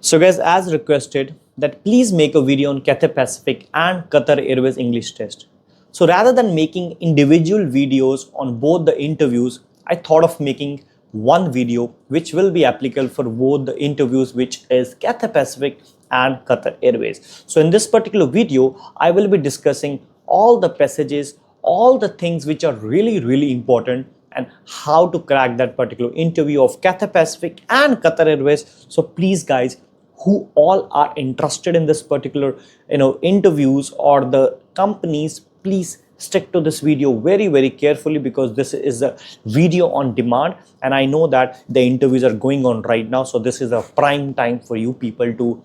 So guys, as requested, that please make a video on Cathay Pacific and Qatar Airways English test. So rather than making individual videos on both the interviews, I thought of making one video which will be applicable for both the interviews, which is Cathay Pacific and Qatar Airways. So in this particular video, I will be discussing all the passages, all the things which are really important, and how to crack that particular interview of Cathay Pacific and Qatar Airways. So please guys, who all are interested in this particular interviews or the companies, please stick to this video very carefully, because this is a video on demand and I know that the interviews are going on right now. So this is a prime time for you people to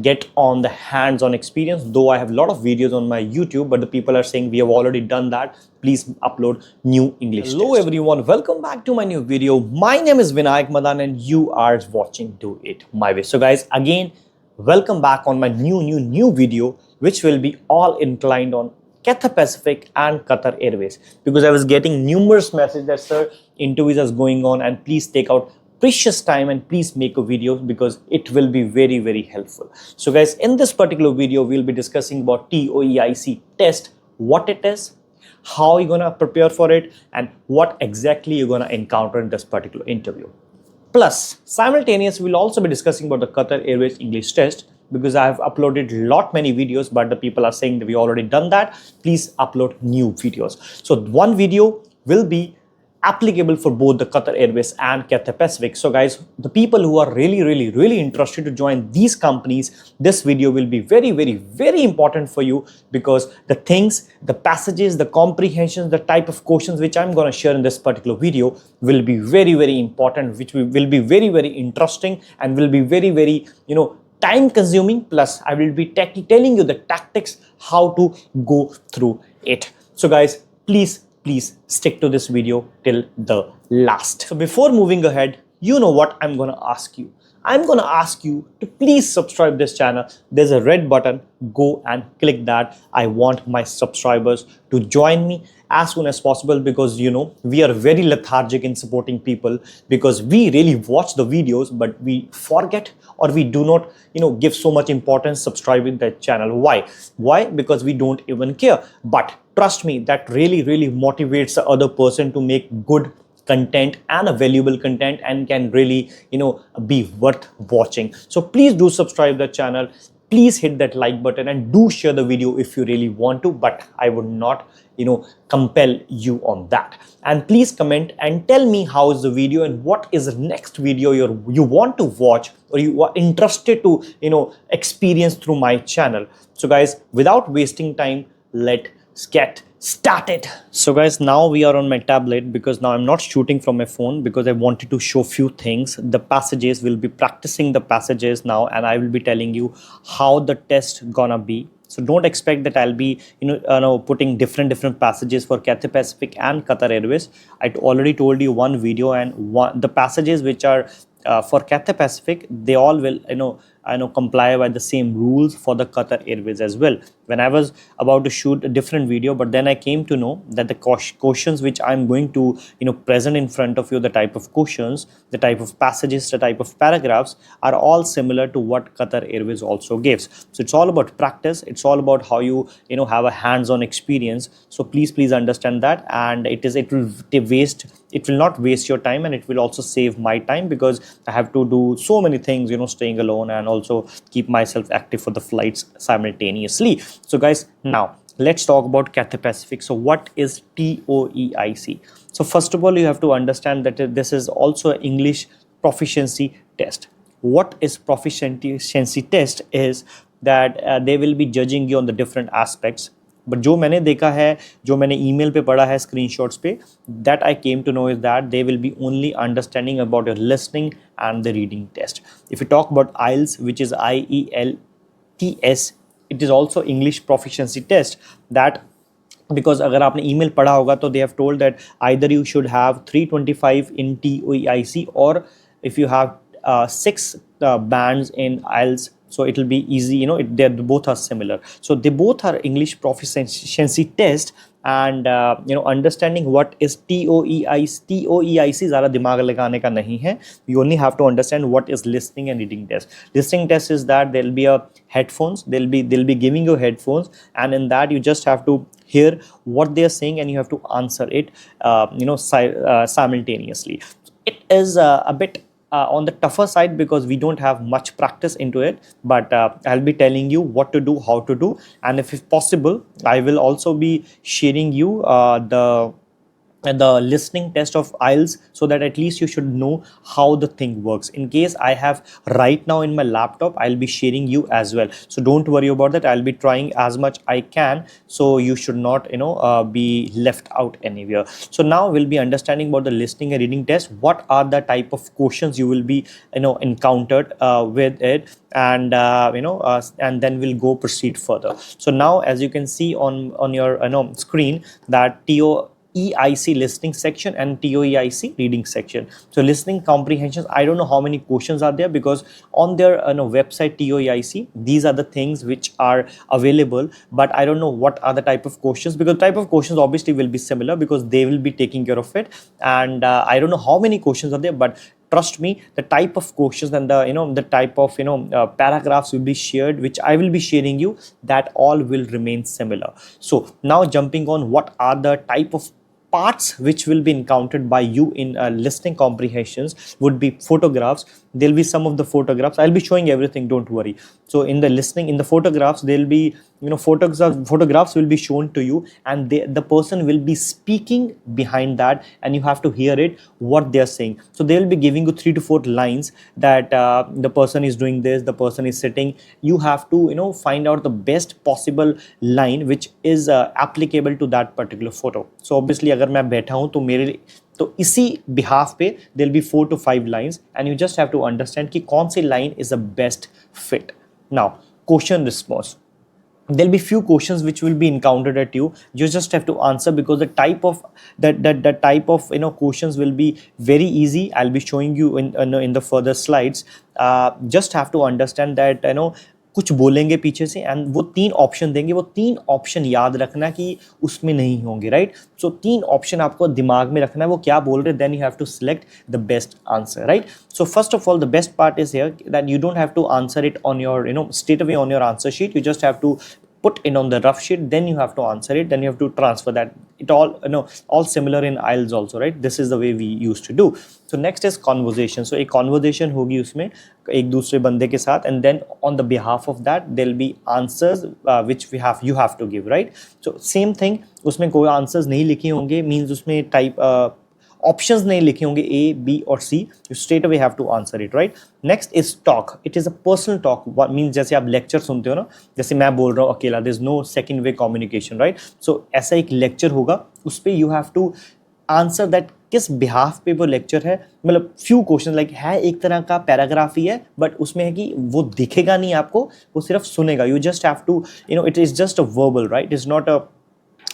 get on the hands-on experience. Though I have a lot of videos on my YouTube, but the people are saying we have already done that, please upload new English. Hello everyone, welcome back to my new video. My name is Vinayak Madan and you are watching Do It My Way. So guys, again, welcome back on my new video, which will be all inclined on Cathay Pacific and Qatar Airways, because I was getting numerous messages that sir, interviews are going on and please take out precious time and please make a video because it will be very helpful. So guys, in this particular video we'll be discussing about TOEIC test, what it is, how you're gonna prepare for it, and what exactly you're gonna encounter in this particular interview. Plus simultaneously we'll also be discussing about the Qatar Airways English test, because I have uploaded many videos, but the people are saying that we already done that, please upload new videos. So one video will be applicable for both the Qatar Airways and Cathay Pacific. So guys, the people who are really interested to join these companies, this video will be very important for you, because the things, the passages, the comprehensions, the type of questions which I'm going to share in this particular video will be very important, which will be very interesting and will be very time consuming. Plus I will be telling you the tactics how to go through it. So guys, please stick to this video till the last. So before moving ahead, you know what I'm gonna ask you. I'm gonna ask you to please subscribe this channel. There's a red button, go and click that. I want my subscribers to join me as soon as possible, because we are very lethargic in supporting people, because we really watch the videos but we forget, or we do not give so much importance subscribing that channel. Why? Because we don't even care. But trust me, that really motivates the other person to make good content and a valuable content, and can really be worth watching. So please do subscribe the channel, please hit that like button, and do share the video if you really want to, but I would not compel you on that. And please comment and tell me how is the video and what is the next video you want to watch, or you are interested to experience through my channel. So guys, without wasting time, let's get started. So guys, now we are on my tablet, because now I'm not shooting from my phone, because I wanted to show few things. The passages, will be practicing the passages now, and I will be telling you how the test gonna be. So don't expect that I'll be putting different passages for Cathay Pacific and Qatar Airways. I already told you one video, and the passages which are for Cathay Pacific, they all will comply by the same rules for the Qatar Airways as well. When I was about to shoot a different video, but then I came to know that the questions which I'm going to present in front of you, the type of questions, the type of passages, the type of paragraphs are all similar to what Qatar Airways also gives. So it's all about practice, it's all about how you have a hands-on experience. So please understand that, and it will not waste your time, and it will also save my time, because I have to do so many things, staying alone, and also keep myself active for the flights simultaneously. So guys, now let's talk about Cathay Pacific. So what is TOEIC? So first of all, you have to understand that this is also an English proficiency test. What is proficiency test is that they will be judging you on the different aspects. But जो मैंने देखा है, जो मैंने email पे पढ़ा है, screenshots पे, that I came to know is that they will be only understanding about your listening and the reading test. If you talk about IELTS, which is IELTS, it is also English proficiency test. That because अगर आपने email पढ़ा होगा तो they have told that either you should have 325 in TOEIC, or if you have 6 bands in IELTS, so it will be easy. They both are similar. So they both are English proficiency test, and understanding what is TOEIC ज़्यादा दिमाग लगाने का नहीं है. You only have to understand what is listening and reading test. Listening test is that there'll be a headphones, they'll be giving you headphones, and in that you just have to hear what they are saying and you have to answer it simultaneously. It is a bit on the tougher side because we don't have much practice into it, but I'll be telling you what to do, how to do, and if possible I will also be sharing you the listening test of IELTS, so that at least you should know how the thing works. In case I have right now in my laptop, I'll be sharing you as well, so don't worry about that. I'll be trying as much I can, so you should not be left out anywhere. So now we'll be understanding about the listening and reading test. What are the type of questions you will be encountered with it, and and then we'll go proceed further. So now as you can see on your screen, that TOEIC listening section and TOEIC reading section. So listening comprehensions, I don't know how many questions are there, because on their website TOEIC, these are the things which are available, but I don't know what are the type of questions, because type of questions obviously will be similar because they will be taking care of it, and I don't know how many questions are there, but trust me, the type of questions and the type of paragraphs will be shared, which I will be sharing you, that all will remain similar. So now jumping on, what are the type of parts which will be encountered by you in listening comprehensions would be photographs. There'll be some of the photographs. I'll be showing everything, don't worry. So in the listening, in the photographs, there'll be photographs will be shown to you, and the person will be speaking behind that, and you have to hear it what they're saying. So they will be giving you 3 to 4 lines that the person is doing this, the person is sitting. You have to find out the best possible line which is applicable to that particular photo. So obviously अगर मैं बैठा हूँ तो इसी behalf पे there be 4 to 5 lines, and you just have to understand कि कौन सी line is the best fit. Now, question response. There'll be few questions which will be encountered at you. You just have to answer, because the type of questions will be very easy. I'll be showing you in the further slides. Just have to understand that कुछ बोलेंगे पीछे से, and वो 3 option देंगे. वो 3 option याद रखना कि उसमें नहीं होंगे, राइट. सो 3 ऑप्शन आपको दिमाग में रखना है, वो क्या बोल रहे, then you have to select the best answer, right. So first of all, the best part is here that you don't have to answer it on your straight away on your answer sheet. You just have to put in on the rough sheet, then you have to answer it, then you have to transfer that. It all similar in IELTS also, right? This is the way we used to do. So next is conversation. So एक conversation होगी उसमें एक दूसरे बंदे के साथ, and then on the behalf of that there'll be answers which you have to give, right? So same thing, उसमें कोई answers नहीं लिखे होंगे, means उसमें type ऑप्शंस नहीं लिखे होंगे A, B और C. You straight away have to answer it, right? Next is talk. It is a personal talk. What means जैसे आप लेक्चर सुनते हो ना, जैसे मैं बोल रहा हूँ अकेला, there is no second way communication, right? So ऐसा एक लेक्चर होगा, उस पर you have to answer that किस बिहाफ पे वो लेक्चर है. मतलब फ्यू क्वेश्चन लाइक है, एक तरह का पैराग्राफ ही है, बट उसमें है कि वो दिखेगा नहीं आपको, वो सिर्फ सुनेगा. You just have to it is just a verbal, right.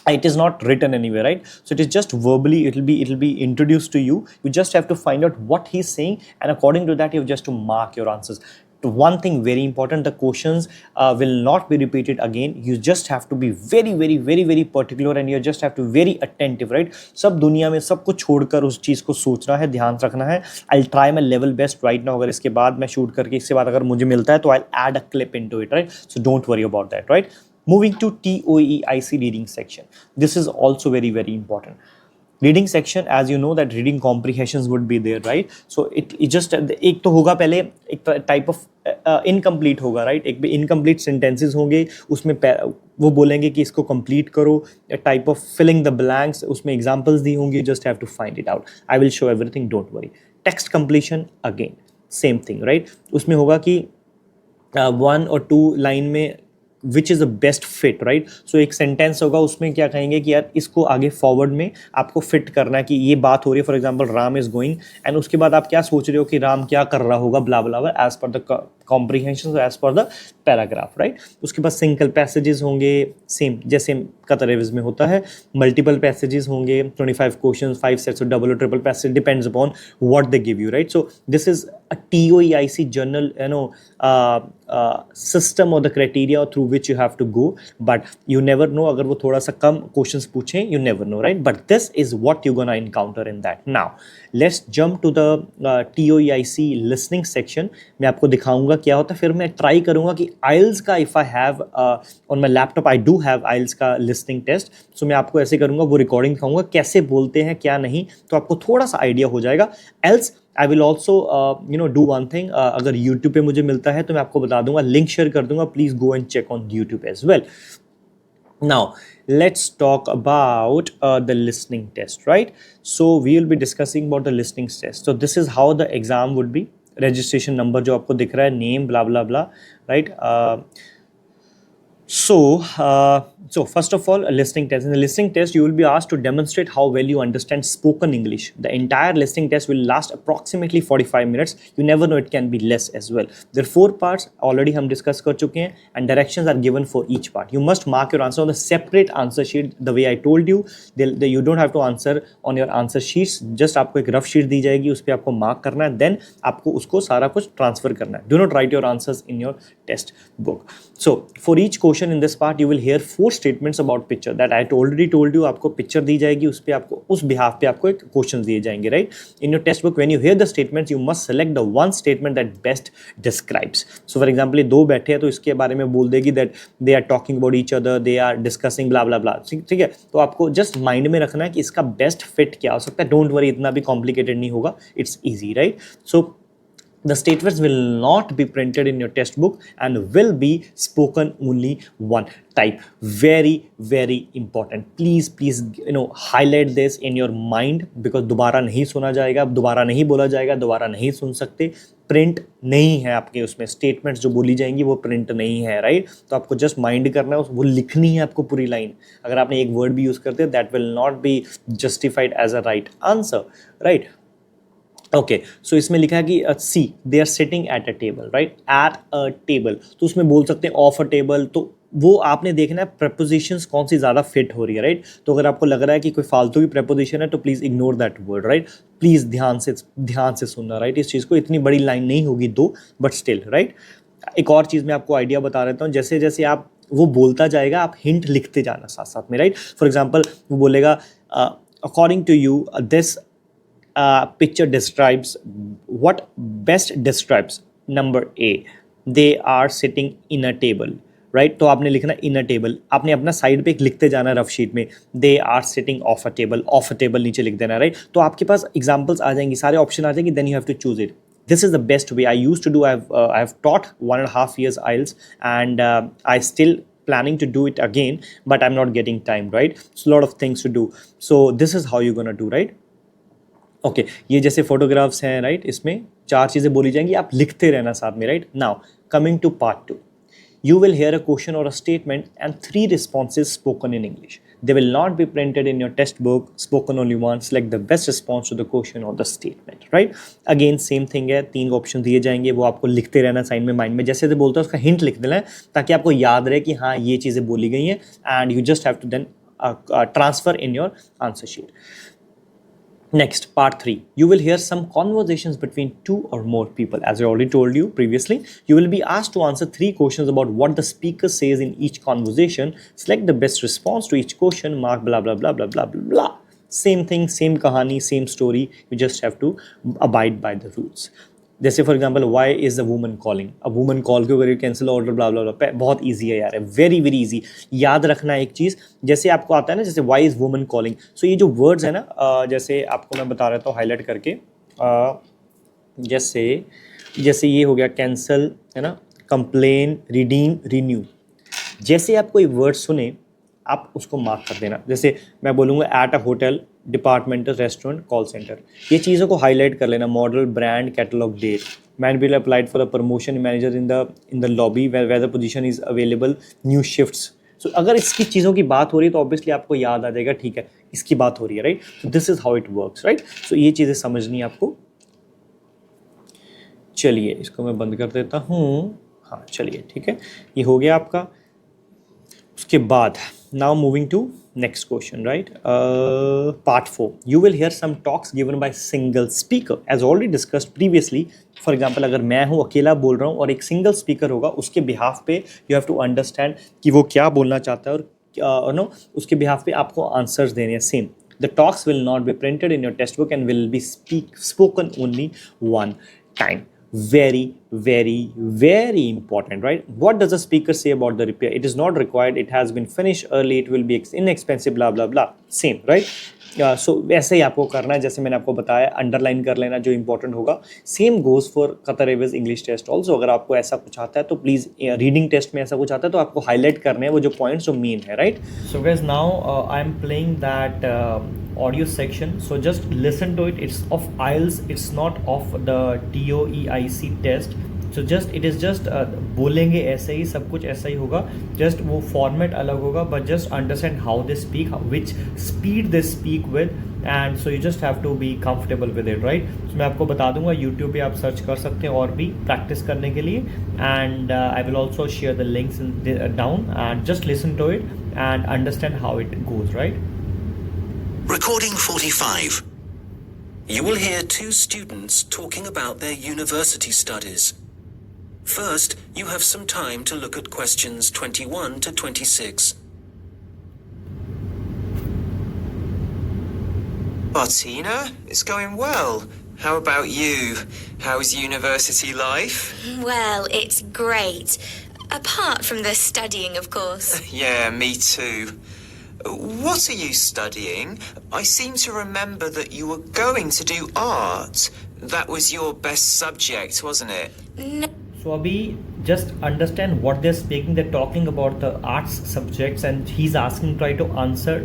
It is not written anywhere, right? So it is just verbally, it'll be introduced to you. You just have to find out what he's saying, and according to that you have just to mark your answers. One thing very important, the questions will not be repeated again. You just have to be very very very very particular, and you just have to very attentive, right? सब दुनिया में सब कुछ छोड़कर उस चीज़ को सोचना है, ध्यान रखना है. I'll try my level best right now. अगर इसके बाद मैं शूट करके इसके बाद अगर मुझे मिलता है तो I'll add a clip into it, right? So don't worry about that, right? Moving to TOEIC reading section. This is also very very important. Reading section, as you know that reading comprehensions would be there, right? So it just एक तो होगा पहले, एक type of incomplete होगा, right. एक incomplete sentences होंगे, उसमें वो बोलेंगे कि इसको कंप्लीट करो. Type of filling the blanks, उसमें एग्जांपल्स दी होंगी. Just have to find it out. I will show everything, don't worry. Text completion, again same thing, right. उसमें होगा कि 1 or 2 लाइन में which is the best fit, right. So एक sentence होगा, उसमें क्या कहेंगे कि यार इसको आगे फॉरवर्ड में आपको फिट करना है, कि ये बात हो रही है, for example Ram is going, and उसके बाद आप क्या सोच रहे हो कि राम क्या कर रहा होगा, blah blah blah, as per the comprehension as per the paragraph, right. उसके बाद सिंगल पैसेजेस होंगे, सेम जैसे कतर एयरवेज में होता है। मल्टीपल पैसेजेस होंगे, 25 क्वेश्चंस, 5 सेट्स ऑफ डबल और triple passage, depends upon what they give you, right. So this is a TOEIC journal, system or the criteria through which you have to go, but you never know, अगर वो थोड़ा सा कम questions पूछें, you never know, right? But this is what you're gonna encounter in that. Now let's jump to the TOEIC listening section. मैं आपको दिखाऊंगा क्या होता है, फिर मैं ट्राई करूंगा कि IELTS का if I have on my laptop, I do have IELTS का listening test, so मैं आपको ऐसे करूंगा, वो रिकॉर्डिंग दिखाऊंगा कैसे बोलते हैं क्या नहीं, तो आपको थोड़ा सा आइडिया हो जाएगा। Else I will also do one thing, अगर YouTube पे मुझे मिलता है तो मैं आपको बता दूंगा, लिंक शेयर कर दूंगा, please go and check on YouTube as well. Now let's talk about the listening test, right? So we will be discussing about the listening test. So this is how the exam would be. Registration number जो आपको दिख रहा है, name blah blah blah, right? So first of all, a listening test. In the listening test, you will be asked to demonstrate how well you understand spoken English. The entire listening test will last approximately 45 minutes. You never know, it can be less as well. There are 4 parts. Already हम discuss कर चुके हैं, and directions are given for each part. You must mark your answer on the separate answer sheet. The way I told you, you don't have to answer on your answer sheets. Just आपको एक rough sheet दी जाएगी, उस पे आपको mark करना है. Then आपको उसको सारा कुछ transfer करना है. Do not write your answers in your test book. So for each question in this part, you will hear 4 statements about picture that I already told you. आपको picture दी जाएगी, उस पे आपको उस behalf पे आपको एक questions दिए जाएंगे, right? In your test book, when you hear the statements, you must select the one statement that best describes. So for example, ये 2 बैठे हैं तो इसके बारे में बोल देगी that they are talking about each other, they are discussing blah blah blah. ठीक है, तो आपको just mind में रखना है कि इसका best fit क्या हो सकता है. Don't worry, इतना भी complicated नहीं होगा. It's easy, right? So the statements will not be printed in your test book and will be spoken only one type. Very very important. Please highlight this in your mind, because दोबारा नहीं सुना जाएगा, दोबारा नहीं बोला जाएगा, दोबारा नहीं सुन सकते. प्रिंट नहीं है आपके उसमें, स्टेटमेंट्स जो बोली जाएंगी वो प्रिंट नहीं है, राइट? तो आपको जस्ट माइंड करना है, वो लिखनी है आपको पूरी लाइन. अगर आपने एक वर्ड भी यूज करते हैं, that will not be justified as a right answer, right? Okay, so इसमें लिखा है कि see they are sitting at a table, right? At a table, तो उसमें बोल सकते हैं ऑफ अ टेबल. तो वो आपने देखना है प्रपोजिशंस कौन सी ज़्यादा फिट हो रही है, राइट? तो अगर आपको लग रहा है कि कोई फालतू की प्रपोजिशन है तो please ignore that word, right? Please ध्यान से सुनना, राइट? इस चीज़ को, इतनी बड़ी लाइन नहीं होगी 2, बट स्टिल, राइट? एक और चीज़ मैं आपको आइडिया बता देता हूँ. जैसे जैसे आप वो बोलता जाएगा, आप हिंट लिखते जाना साथ साथ में, राइट? फॉर एग्जाम्पल वो बोलेगा according to you this picture describes what best describes number A, they are sitting in a table, right? तो आपने लिखना in a table, आपने अपना साइड पे एक लिखते जाना रफ शीट में, they are sitting off a table नीचे लिख देना, राइट? तो आपके पास एग्जाम्पल्स आ जाएंगी, सारे ऑप्शन आ जाएंगे, then you have to choose it. This is the best way I used to do. I've taught 1.5 years IELTS, and I still planning to do it again, but I'm not getting time, right? It's a lot of things to do. So this is how you're gonna do, right? Okay, ये जैसे photographs हैं, right? इसमें 4 चीज़ें बोली जाएंगी, आप लिखते रहना साथ में, right? Now coming to part 2, you will hear a question or a statement and 3 responses spoken in English. They will not be printed in your test book, spoken only once. Select the best response to the question or the statement, right? Again same thing है, 3 option दिए जाएंगे, वो आपको लिखते रहना side में, mind में. जैसे जैसे बोलता है उसका हिंट लिख देना है, ताकि आपको याद रहे कि हाँ ये चीज़ें बोली गई हैं, and you just have to then transfer in your answer sheet. Next, part 3. You will hear some conversations between 2 or more people. As I already told you previously, you will be asked to answer 3 questions about what the speaker says in each conversation. Select the best response to each question, mark blah blah blah blah blah blah blah. Same thing, same kahani, same story. You just have to abide by the rules. जैसे for example, why is the woman calling, अब woman call क्यों करिए, cancel order ब्ला blah ब्ला. बहुत easy है यार, very very easy. याद रखना एक चीज़, जैसे आपको आता है ना, जैसे वाई इज वुमन कॉलिंग, सो ये जो वर्ड्स है ना, जैसे आपको मैं बता रहा हूँ हाईलाइट करके, जैसे ये हो गया कैंसिल, है ना, कंप्लेन, रिडीम, रिन्यू. जैसे आप कोई वर्ड सुने, आप उसको मार्क कर देना. जैसे मैं बोलूँगा at a hotel, departmental, restaurant, call centre, ये चीज़ों को हाईलाइट कर लेना. Model, brand, catalogue, date. Man will applied for the promotion manager in the lobby where the position is available, new shifts. So अगर इसकी चीज़ों की बात हो रही है तो ऑब्वियसली आपको याद आ जाएगा, ठीक है इसकी बात हो रही है, right? So this is how it works, right? So ये चीज़ें समझनी है आपको. चलिए इसको मैं बंद कर देता हूँ। हाँ चलिए ठीक है, ये हो गया आपका। उसके बाद now moving to next question, right? Part 4, you will hear some talks given by single speaker as already discussed previously. For example, अगर मैं हूँ अकेला बोल रहा हूँ और एक सिंगल स्पीकर होगा, उसके बिहाफ पे you have to understand कि वो क्या बोलना चाहता है और नो उसके बिहाफ पे आपको आंसर्स देने हैं same. The talks will not be printed in your textbook and will be spoken only one time. Very, very, very important, right? What does the speaker say about the repair? It is not required. It has been finished early. It will be inexpensive, blah, blah, blah. Same, right? सो वैसे ही आपको करना है जैसे मैंने आपको बताया, underline कर लेना जो इंपॉर्टेंट होगा. Same goes for Qatar Airways English test also. अगर आपको ऐसा कुछ आता है तो प्लीज़, रीडिंग टेस्ट में ऐसा कुछ आता है तो आपको हाईलाइट करने हैं वो जो पॉइंट्स जो मेन है, right? So guys now I am playing that audio section, so just listen to it. It's of IELTS, it's not of the TOEIC test. So just it is just बोलेंगे ऐसे ही, सब कुछ ऐसा ही होगा, just वो format अलग होगा, but just understand how they speak, which speed they speak with, and so you just have to be comfortable with it, right? So मैं आपको बता दूंगा, YouTube पे आप सर्च कर सकते हैं और भी प्रैक्टिस करने के लिए, and I will also share the links in down, and just listen to it and understand how it goes, right? Recording 45. You will hear two students talking about their university studies. First, you have some time to look at questions 21 to 26. Martina, it's going well. How about you? How's university life? Well, it's great. Apart from the studying, of course. Yeah, me too. What are you studying? I seem to remember that you were going to do art. That was your best subject, wasn't it? No. So अभी just understand what they're speaking. They're talking about the arts subjects and he's asking, try to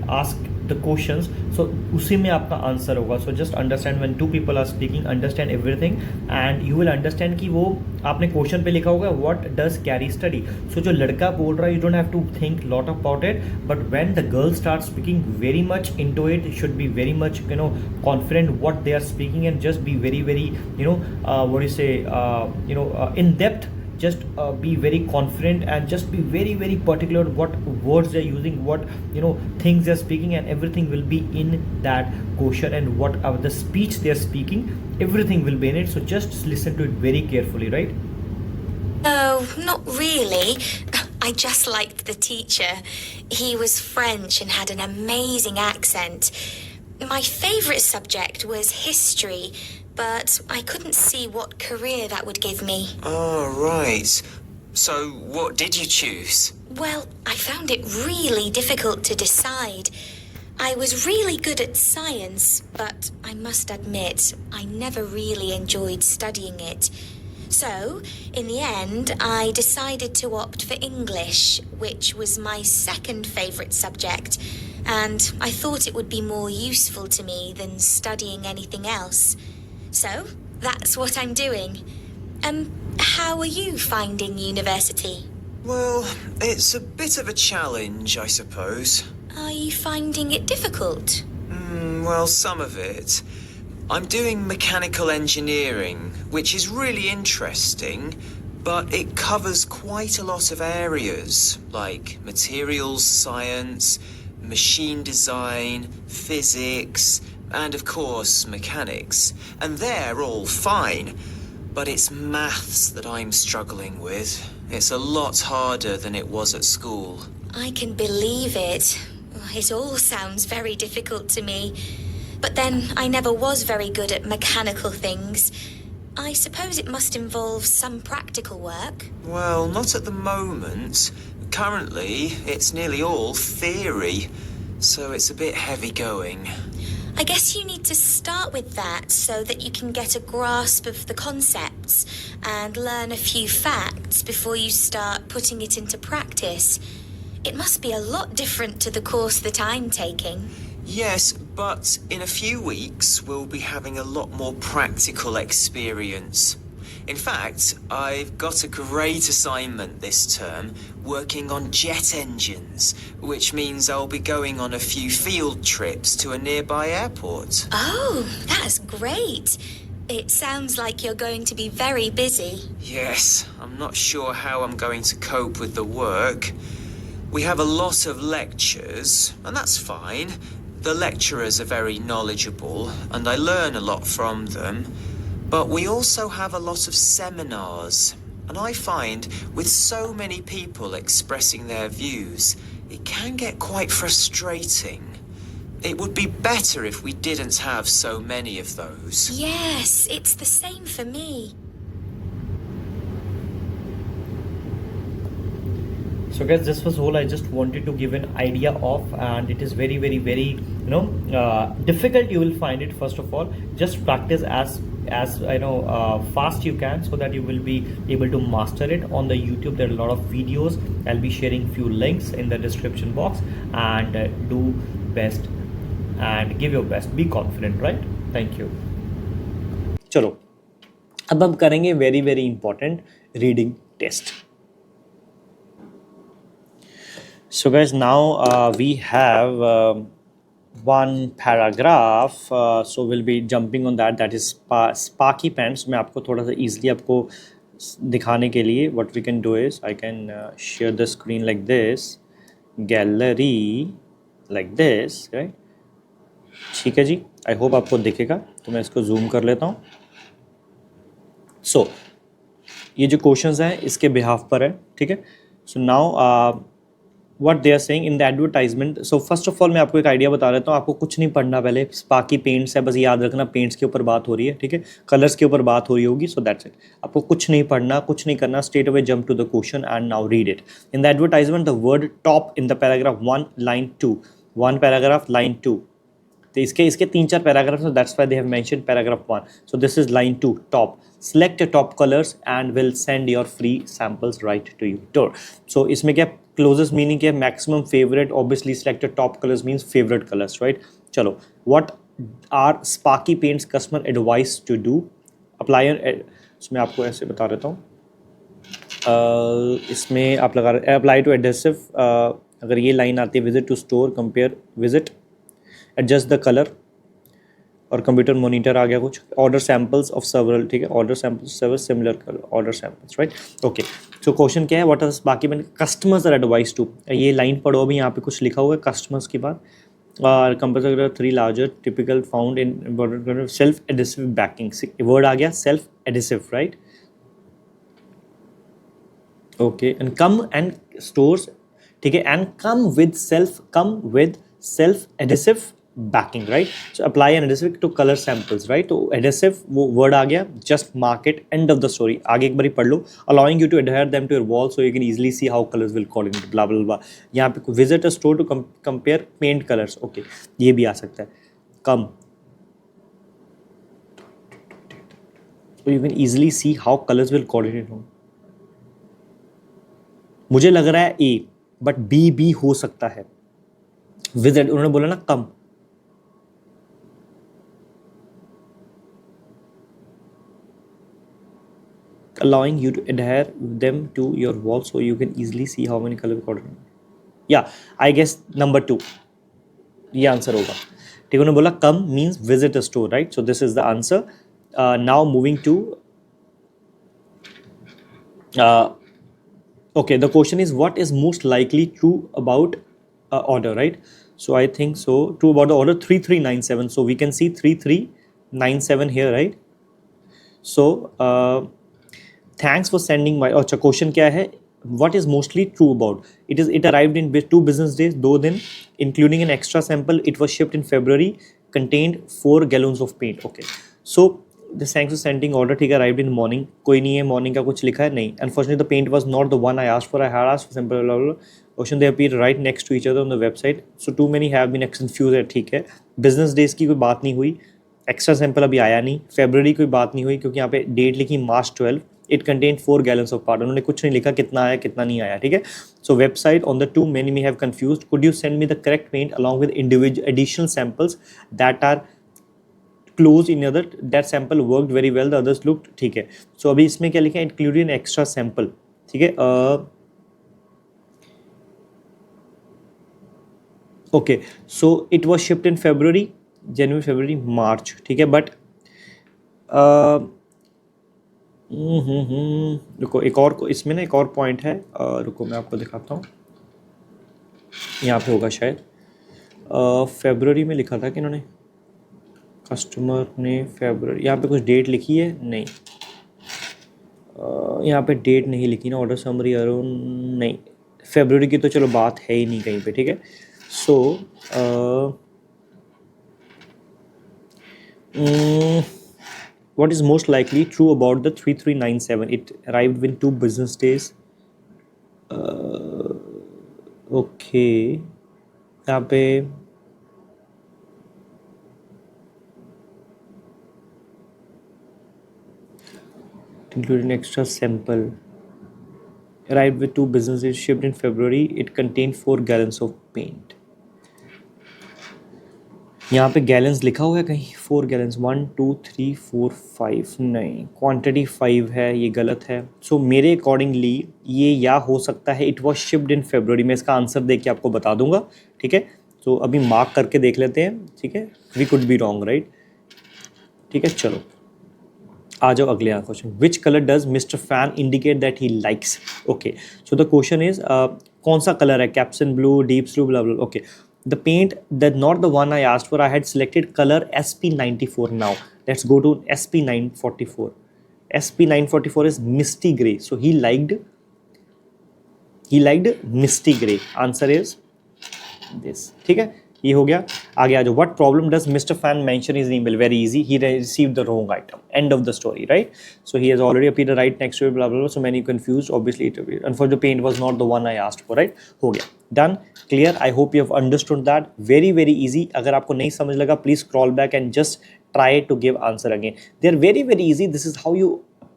ask the questions. So उसी में आपका answer होगा. So just understand when two people are speaking, understand everything and you will understand कि वो आपने question पे लिखा होगा what does Carrie study. So जो लड़का बोल रहा है, you don't have to think lot about it, but when the girl starts speaking very much into it, should be very much confident what they are speaking and just be very what do you say in depth. Just be very confident and just be very very particular what words they're using, what things they're speaking, and everything will be in that question, and what the speech they're speaking, everything will be in it. So just listen to it very carefully, right? No, not really. I just liked the teacher. He was French and had an amazing accent. My favourite subject was history, but I couldn't see what career that would give me. Oh, right. So, what did you choose? Well, I found it really difficult to decide. I was really good at science, but I must admit, I never really enjoyed studying it. So, in the end, I decided to opt for English, which was my second favourite subject, and I thought it would be more useful to me than studying anything else. So, that's what I'm doing. How are you finding university? Well, it's a bit of a challenge, I suppose. Are you finding it difficult? Well, some of it. I'm doing mechanical engineering, which is really interesting, but it covers quite a lot of areas, like materials science, machine design, physics, and of course mechanics, and they're all fine, but it's maths that I'm struggling with. It's a lot harder than it was at school. I can believe it. It all sounds very difficult to me, but then I never was very good at mechanical things. I suppose it must involve some practical work. Well, not at the moment. Currently, it's nearly all theory, so it's a bit heavy going. I guess you need to start with that so that you can get a grasp of the concepts and learn a few facts before you start putting it into practice. It must be a lot different to the course that I'm taking. Yes, but in a few weeks we'll be having a lot more practical experience. In fact, I've got a great assignment this term working on jet engines, which means I'll be going on a few field trips to a nearby airport. Oh, that's great. It sounds like you're going to be very busy. Yes, I'm not sure how I'm going to cope with the work. We have a lot of lectures, and that's fine. The lecturers are very knowledgeable, and I learn a lot from them. But we also have a lot of seminars, and I find with so many people expressing their views, it can get quite frustrating. It would be better if we didn't have so many of those. Yes, it's the same for me. So guys, this was all I just wanted to give an idea of, and it is very difficult. You will find it. First of all, just practice as fast you can, so that you will be able to master it. On the YouTube there are a lot of videos. I'll be sharing few links in the description box, and do best and give your best. Be confident, right? Thank you. चलो अब हम करेंगे very important reading test. So guys, now we have one paragraph, so we'll be jumping on that is Sparky Pants. मैं आपको थोड़ा सा easily आपको दिखाने के लिए what we can do is I can share the screen like this, gallery like this, right? ठीक है जी, आई होप आपको दिखेगा, तो मैं इसको जूम कर लेता हूँ. सो ये जो क्वेश्चंस हैं इसके बिहाफ पर है, ठीक है. So now what they are saying in the advertisement. So first of all मैं आपको एक आइडिया बता देता हूँ. आपको कुछ नहीं पढ़ना, पहले स्पार्की पेंट्स है, बस याद रखना पेंट्स के ऊपर बात हो रही है, ठीक है, कलर्स के ऊपर बात हो रही होगी. So that's it. आपको कुछ नहीं पढ़ना, कुछ नहीं करना, straight away jump to the question and now read it. In the advertisement the word top in the paragraph 1 line 2, 1 paragraph line 2. तो इसके 3-4 पैराग्राफ्स हैं, that's why they have mentioned paragraph 1. So this is line 2 top. Select your top colors and will send your free samples right to your door. So इसमें क्या closest meaning क्या है, maximum favorite. Obviously select your top colors means favorite colors, right? चलो, what are Sparky Paints customer advice to do? Apply on इसमें आपको ऐसे बता देता हूँ. इसमें आप लगा रहे apply to adhesive. अगर ये लाइन आती है visit to store, compare, visit, adjust the color, और कंप्यूटर मॉनिटर आ गया कुछ. ऑर्डर सैम्पल्स ऑफ सेवरल, ठीक है, order samples several similar colour, order samples, right. Okay, so question क्या है, व्हाट आर बाकी मैंने कस्टमर्स आर एडवाइस टू. ये लाइन पढ़ो, अभी यहाँ पे कुछ लिखा हुआ है कस्टमर्स के बाद. और compulsory 3 larger typical found in self adhesive backing. Word आ गया self adhesive, right. Okay, and come and stores, ठीक है, and come with self adhesive backing, right? So apply an adhesive to color samples, right? तो adhesive वो word आ गया, just mark it, end of the story. आगे एक बारी पढ़ लो, allowing you to adhere them to your wall so you can easily see how colors will coordinate, blah blah blah. यहाँ पे visit a store to compare paint colors. Okay, ये भी आ सकता है. Come, so you can easily see how colors will coordinate. मुझे लग रहा है A, but B भी हो सकता है. Visit, उन्होंने बोला ना come. Allowing you to adhere them to your wall so you can easily see how many color coordinates. Yeah, I guess number 2. ये आंसर होगा, ठीक है. उन्होंने बोला come means visit a store, right? So this is the answer. Now moving to okay, the question is what is most likely true about order, right? So I think so true about the order 3397. So we can see 3397 here, right? So thanks for sending my. अच्छा, question क्या है, what is mostly true about? It arrived in 2 business days, 2 दिन, including an extra sample. It was shipped in February, contained 4 gallons of paint. Okay, so the thanks for sending order, ठीक है, arrived in morning. कोई नहीं है morning का कुछ लिखा है, नहीं. Unfortunately the paint was not the one I asked for. I had asked for sample, blah blah blah. Question they appear right next to each other on the website. So too many have been confused. ठीक है, business days की कोई बात नहीं हुई, extra sample अभी आया नहीं, फेब्रुवरी कोई बात नहीं हुई क्योंकि यहाँ पे डेट लिखी March 12. It contain 4 gallons of powder. उन्होंने कुछ नहीं लिखा कितना आया कितना नहीं आया, ठीक है. सो website on the 2 many may have confused. Could you send me the correct paint along with individual additional samples that are close in other that sample worked very well, the others looked, ठीक है. सो अभी इसमें क्या लिखा है, including an extra sample, ठीक है. Okay, so it was shipped in February, January, February, March, ठीक है. बट रुको, एक और इसमें ना एक और पॉइंट है, रुको मैं आपको दिखाता हूँ, यहाँ पे होगा शायद। फरवरी में लिखा था कि इन्होंने, कस्टमर ने फरवरी, यहाँ पे कुछ डेट लिखी है नहीं, यहाँ पे डेट नहीं लिखी ना, ऑर्डर समरी अराउंड नहीं, फरवरी की तो चलो बात है ही नहीं कहीं पे, ठीक है। सो what is most likely true about the 3397? It arrived within 2 business days. Okay, यहाँ पे including extra sample. Arrived with 2 business days, shipped in February. It contained 4 gallons of paint. यहाँ पे गैलेंस लिखा हुआ है कहीं, 4 गैलेंस, 1 2 3 4 5, नहीं, क्वांटिटी 5 है, ये गलत है। सो मेरे अकॉर्डिंगली ये या हो सकता है इट वाज शिप्ड इन फरवरी। मैं इसका आंसर देख के आपको बता दूंगा, ठीक है। तो अभी मार्क करके देख लेते हैं, ठीक है, we could be wrong, right, ठीक है। चलो आ जाओ अगले क्वेश्चन। Which colour does mister Fan indicate that he likes? Okay, so the question is कौन सा कलर है, caption blue, deep blue, blah blah, okay. The paint, that not the one I asked for. I had selected color SP94. Now let's go to SP944. SP944 is misty gray. So he liked misty gray. Answer is this. ठीक है, ये हो गया। आगे आ जाओ। What problem does Mr. Fan mention in his email? Very easy. He received the wrong item. End of the story, right? So he has already appeared right next to it, blah blah blah. So many confused. Obviously, it appeared. And for the paint was not the one I asked for, right? हो गया, done, clear. I hope you have understood that. Very very easy. अगर आपको नहीं समझ लगा, please scroll back and just try to give answer again. They are very very easy. This is how you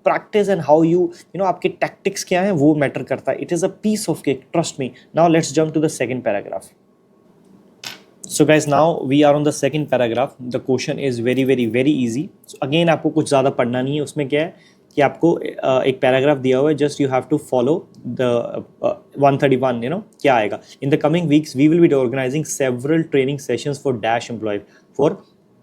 practice and how you know आपके tactics क्या हैं वो matter करता है. It is a piece of cake. Trust me. Now let's jump to the second paragraph. So guys, now we are on the second paragraph. The question is very very very easy. So again आपको कुछ ज़्यादा पढ़ना नहीं है। उसमें क्या है कि आपको एक पैराग्राफ दिया हुआ है, just you have to follow the 131, you know क्या आएगा। In the coming weeks we will be organising several training sessions for dash employees, for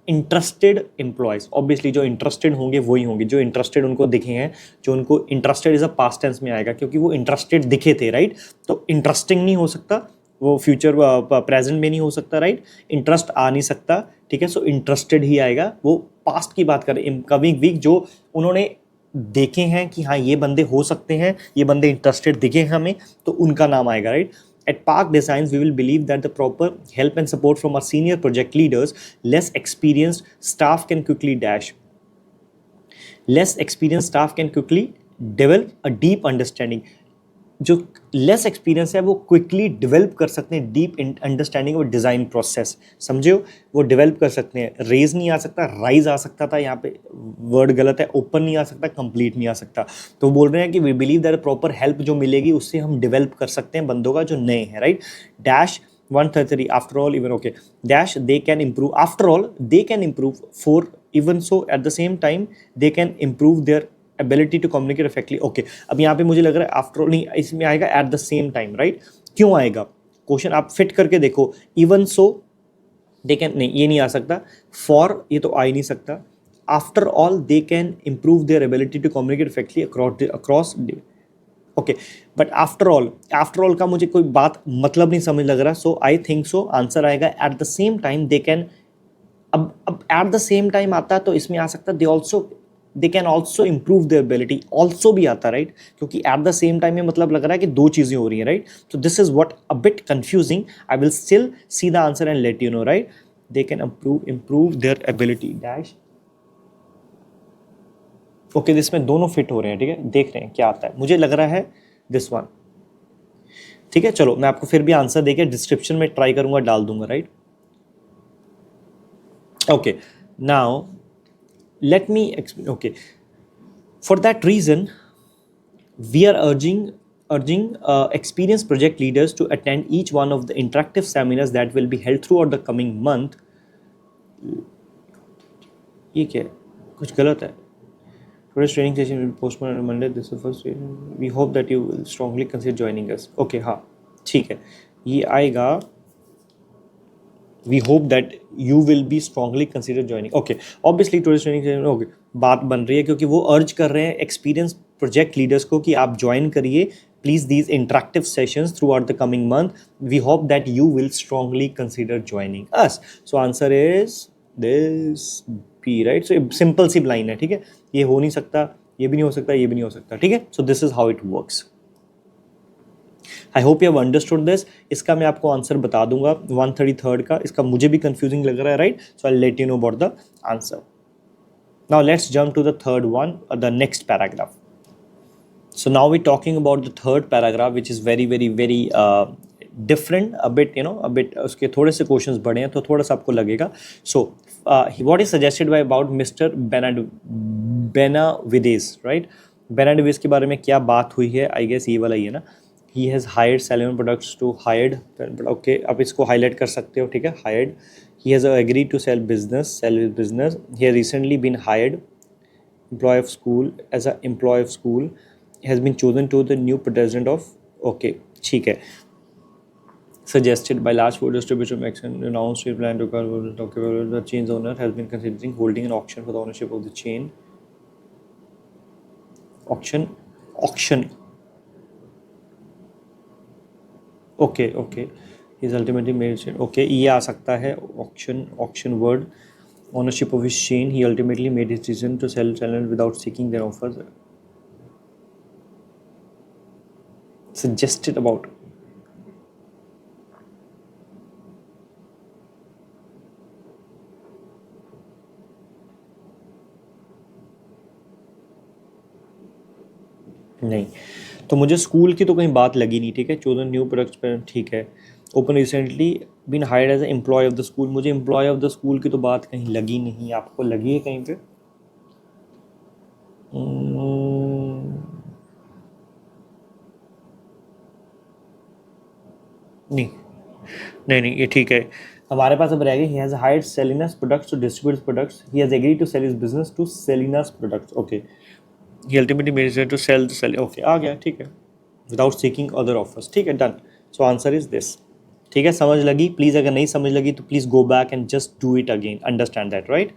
interested employees. Obviously जो इंटरेस्टेड होंगे वही होंगे, जो इंटरेस्टेड उनको दिखे हैं, जो उनको interested is a past tense में आएगा क्योंकि वो इंटरेस्टेड दिखे थे, राइट। तो इंटरेस्टिंग नहीं हो सकता, वो फ्यूचर प्रेजेंट में नहीं हो सकता, राइट। इंटरेस्ट आ नहीं सकता, ठीक है। सो इंटरेस्टेड ही आएगा। वो पास्ट की बात करें, इन कमिंग वीक जो उन्होंने देखे हैं कि हाँ ये बंदे हो सकते हैं, ये बंदे इंटरेस्टेड दिखे हैं हमें, तो उनका नाम आएगा, right. At Park Designs, we will believe that the proper help and support from our senior project leaders, less experienced staff can quickly dash. Less experienced staff can quickly develop a deep understanding. जो less experience है वो quickly develop कर सकते हैं deep understanding और design process, समझे हो, वो डेवलप कर सकते हैं। रेज नहीं आ सकता, राइज आ सकता था, यहाँ पे वर्ड गलत है, ओपन नहीं आ सकता, कंप्लीट नहीं आ सकता। तो बोल रहे हैं कि we believe that proper help जो मिलेगी उससे हम डेवलप कर सकते हैं बंदों का जो नए हैं, right. Dash 133, after all even, okay, dash they can improve, after all they can improve, for even so at the same time they can improve their ability to communicate effectively. Okay, अब यहाँ पे मुझे लग रहा है after all नहीं, इसमें आएगा at the same time, right. क्यों आएगा क्वेश्चन, आप फिट करके देखो। इवन सो दे कैन, नहीं ये नहीं आ सकता। फॉर ये तो आ ही नहीं सकता। After all they can improve their ability to communicate effectively across, okay. But after all का मुझे कोई बात मतलब नहीं समझ लग रहा। So I think so answer आएगा at the same time they can. अब एट द सेम टाइम आता है तो इसमें आ सकता है they can also improve their ability, also भी आता, राइट, क्योंकि at the same time में मतलब लग रहा है कि दो चीज़ें हो रही हैं, right. So this is what a bit confusing. I will still see the answer and let you know, right. They can improve their ability dash. Okay, इसमें दोनों फिट हो रहे हैं, ठीक है, देख रहे हैं क्या आता है। मुझे लग रहा है this one, ठीक है। चलो मैं आपको फिर भी आंसर देके डिस्क्रिप्शन में ट्राई करूंगा, डाल दूंगा, right. Okay, now let me explain. Okay, for that reason we are urging experienced project leaders to attend each one of the interactive seminars that will be held throughout the coming month. ये क्या है, कुछ गलत है। Today's training session will be postponed on Monday. This is the first. We hope that you will strongly consider joining us. Okay, हाँ ठीक है, ये आएगा we hope that you will be strongly consider joining. Okay, obviously tourist training okay, बात बन रही है क्योंकि वो अर्ज कर रहे हैं एक्सपीरियंस प्रोजेक्ट लीडर्स को कि आप ज्वाइन करिए please these interactive sessions throughout the coming month. We hope that you will strongly consider joining us. So answer is this B, right. So simple C line है, ठीक है. ये हो नहीं सकता, ये भी नहीं हो सकता, ये भी नहीं हो सकता, ठीक है. So this is how it works. I hope you have understood this. इसका मैं आपको आंसर बता दूंगा 133 का. इसका मुझे भी कंफ्यूजिंग लग रहा है, right. So I let you know about the answer. Now let's jump to the third one, the next paragraph. So now we're talking about the third paragraph, which is very different, a bit, a bit. उसके थोड़े से questions बड़े हैं तो थोड़ा सा आपको लगेगा. So what is suggested by about Mr. Benavides, right? Benavides के बारे में क्या बात हुई है? I guess ये वाला ही है ना. He has hired Salomon Products to hired. Okay, आप इसको हाईलाइट कर सकते हो, ठीक है. Hired. He has agreed to sell his business. He has recently been hired employee of school as an employee of school. Has been chosen to the new president of. Okay, ठीक है. Suggested by large food distribution action announced his plan to okay, the chain's owner has been considering holding an auction for the ownership of the chain. Auction. Okay. He's ultimately made it. Okay, ये आ सकता है auction word. Ownership of his chain. He ultimately made his decision to sell channel without seeking their offers. Suggested about. नहीं, तो मुझे school की तो कहीं बात लगी नहीं, ठीक है. चोजन न्यू प्रोडक्ट्स पर, ठीक है. Open recently been hired as employee of the school. मुझे एम्प्लॉय ऑफ द स्कूल की तो बात कहीं लगी नहीं. आपको लगी है कहीं पे? नहीं, ये ठीक है. हमारे पास अब रह गए. He has hired Selina's products to distribute products. He has agreed to sell his business to Selina's products. Okay, he ultimately made to sell. Okay, आ गया, ठीक है. विदाउट सीकिंग अदर ऑफर्स, ठीक है, done. So answer is this. ठीक है, समझ लगी? प्लीज़ अगर नहीं समझ लगी तो please go back and just do it again. Understand that, right?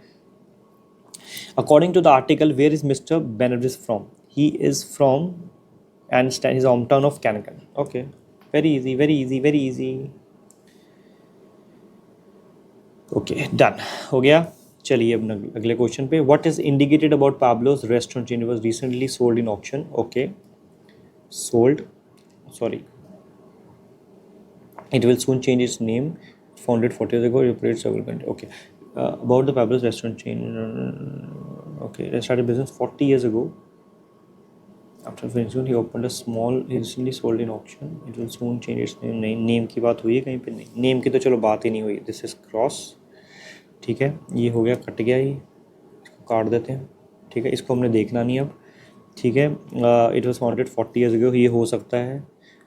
According to the article, where is Mr. Benavides from? He is from and his hometown of Kankan. Okay, very easy. Okay, done. हो गया. चलिए अब अगले question पे. What is indicated about Pablo's restaurant chain was recently sold in auction? Okay, it will soon change its name. Founded 40 years ago, it operates several countries. Okay. About the Pablo's restaurant chain. Okay, they started business 40 years ago. After finishing, he opened a small. He recently sold in auction. It will soon change its name. नहीं, name की बात हुई है कहीं पे? नहीं, name की तो चलो बात ही नहीं हुई. This is cross. ठीक है, ये हो गया, कट गया. ये इसको काट देते हैं. ठीक है, इसको हमने देखना नहीं अब. ठीक है, it was founded 40 years ago. ये हो सकता है.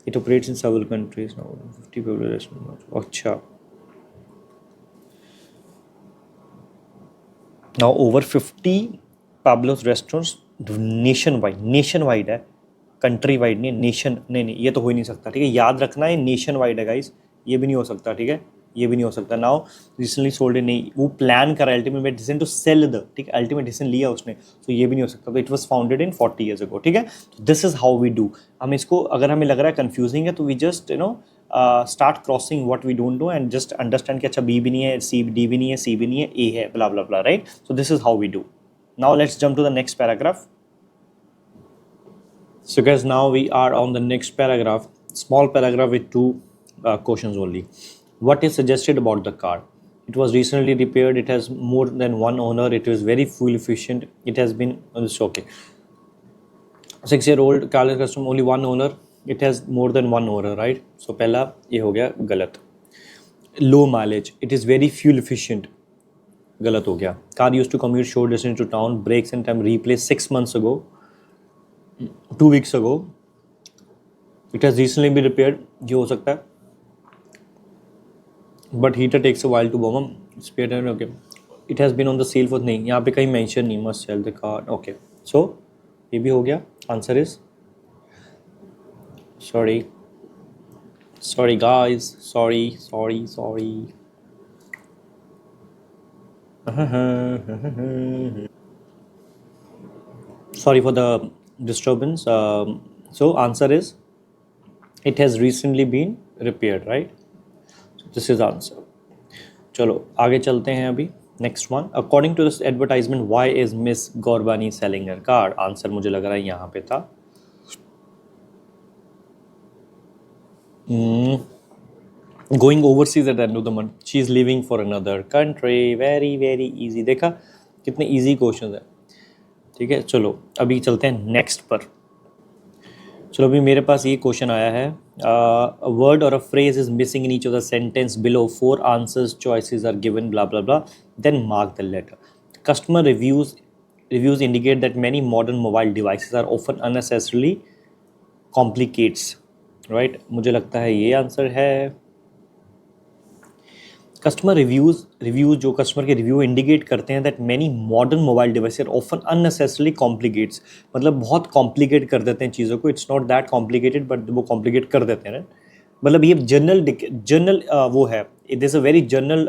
It operates in several countries now. 50 people restaurant. अच्छा, now over 50 Pablo's restaurants nation wide है, कंट्री वाइड नहीं. नेशन नहीं, ये तो हो ही नहीं सकता. ठीक है, याद रखना है, नेशन वाइड है गाइस. ये भी नहीं हो सकता. ठीक है, ये भी नहीं हो सकता. नाउ रिसेंटली सोल्ड नहीं, वो प्लान करा ultimate decision to sell the. ठीक है, अल्टीमेट डिसीजन लिया उसने, तो ये भी नहीं हो सकता. तो it was founded in 40 years ago. ठीक है, this is how we do. हम इसको, अगर हमें लग रहा है कंफ्यूजिंग है, तो we just start crossing what we don't know and just understand कि अच्छा बी भी नहीं है, सी डी भी नहीं है, सी भी नहीं है, ए है, blah blah blah, right. So this is how we do. Now let's jump to the next paragraph. So guys, now we are on the next paragraph, small paragraph with two questions only. What is suggested about the car? It was recently repaired. It has more than one owner. It is very fuel efficient. It has been okay. 6-year-old car customer, only one owner. It has more than one owner, right? So पहला ये हो गया गलत. Low mileage. It is very fuel efficient. गलत हो गया. Car used to commute short distance to town. Brakes and time replaced 6 months ago. 2 weeks ago. It has recently been repaired. ये हो सकता है. But heater takes a while to warm up. Spare tire, okay. It has been on the sale for नहीं, यहाँ पे कहीं mention नहीं, must sell the car. Okay. So ये भी हो गया. Answer is sorry guys. Sorry. Sorry for the disturbance. So answer is it has recently been repaired, right? So this is answer. चलो आगे चलते हैं अभी. Next one, according to this advertisement why is Miss Gorbani selling her car? Answer मुझे लग रहा है यहाँ पे था. Going overseas at the end of the month, she is living for another country. Very very easy. देखा कितने easy question है. ठीक है, चलो अभी चलते हैं नेक्स्ट पर. चलो अभी मेरे पास ये क्वेश्चन आया है. A word or a phrase is missing in each of the sentence below. 4 answers choices are given, blah blah blah. Then mark the letter. Customer reviews indicate that many modern mobile devices are often unnecessarily complicates. Right? मुझे लगता है ये answer है. Customer reviews जो customer के review indicate करते हैं that many modern mobile device are often unnecessarily complicates. मतलब बहुत कॉम्प्लिकेट कर देते हैं चीज़ों को. It's not that complicated but वो कॉम्प्लिकेट कर देते हैं. मतलब ये जनरल वो है. It is a very general